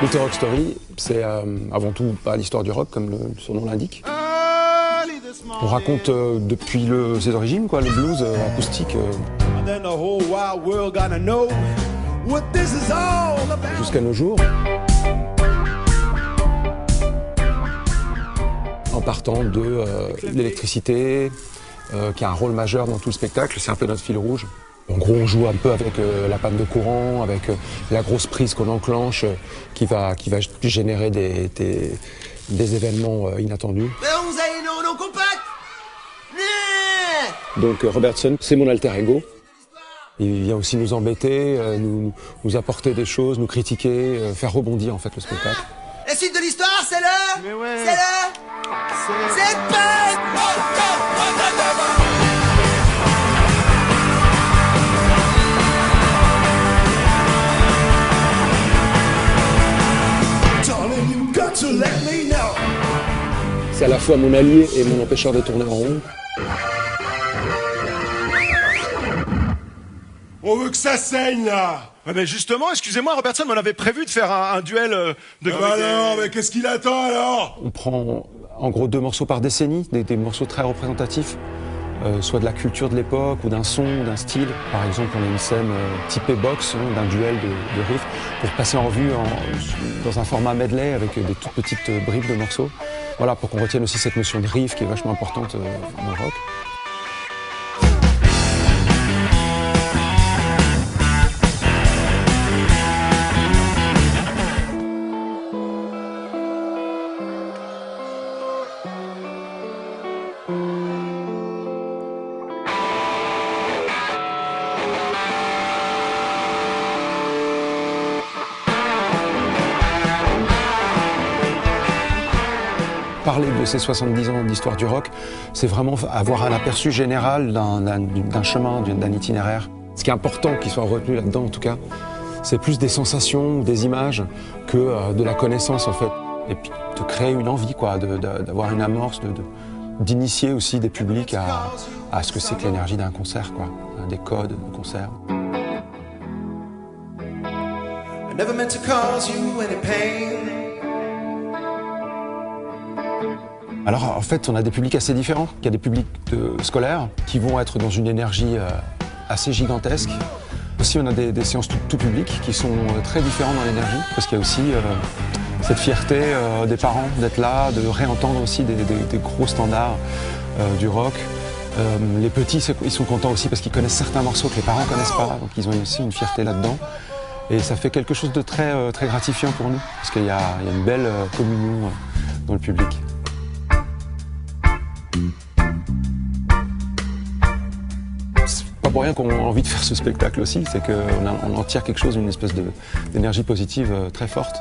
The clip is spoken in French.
Little Rock Story, c'est avant tout l'histoire du rock, comme son nom l'indique. On raconte depuis ses origines, quoi, le blues acoustique. Jusqu'à nos jours. En partant de l'électricité, qui a un rôle majeur dans tout le spectacle, c'est un peu notre fil rouge. En gros, on joue un peu avec la panne de courant, avec la grosse prise qu'on enclenche, qui va générer des événements inattendus. Donc Robertson, c'est mon alter ego. Il vient aussi nous embêter, nous apporter des choses, nous critiquer, faire rebondir en fait le spectacle. La suite de l'histoire, c'est le... Mais ouais. C'est le... C'est pas... C'est à la fois mon allié et mon empêcheur de tourner en rond. On veut que ça saigne, là. Ouais, mais justement, excusez-moi, Robertson, on avait prévu de faire un duel de... Ah bah non, mais qu'est-ce qu'il attend, alors? On prend en gros 2 morceaux par décennie, des morceaux très représentatifs, soit de la culture de l'époque, ou d'un son, ou d'un style. Par exemple, on a une scène typée box, d'un duel de riffs, pour passer en revue dans un format medley avec des toutes petites bribes de morceaux. Voilà, pour qu'on retienne aussi cette notion de riff qui est vachement importante dans le rock. Parler de ces 70 ans d'histoire du rock, c'est vraiment avoir un aperçu général d'un chemin, d'un itinéraire. Ce qui est important qu'il soit retenu là-dedans, en tout cas, c'est plus des sensations, des images, que de la connaissance, en fait. Et puis de créer une envie, quoi, d'avoir une amorce, d'initier aussi des publics à ce que c'est que l'énergie d'un concert, quoi, des codes de concert. I never meant to cause you any pain. Alors en fait, on a des publics assez différents. Il y a des publics scolaires qui vont être dans une énergie assez gigantesque. Aussi, on a des séances tout public qui sont très différentes dans l'énergie, parce qu'il y a aussi cette fierté des parents d'être là, de réentendre aussi des gros standards du rock. Les petits, ils sont contents aussi parce qu'ils connaissent certains morceaux que les parents ne connaissent pas, donc ils ont aussi une fierté là-dedans. Et ça fait quelque chose de très, très gratifiant pour nous, parce qu'il y a une belle communion dans le public. C'est pas pour rien qu'on a envie de faire ce spectacle aussi, c'est qu'on en tire quelque chose, une espèce d'énergie positive très forte.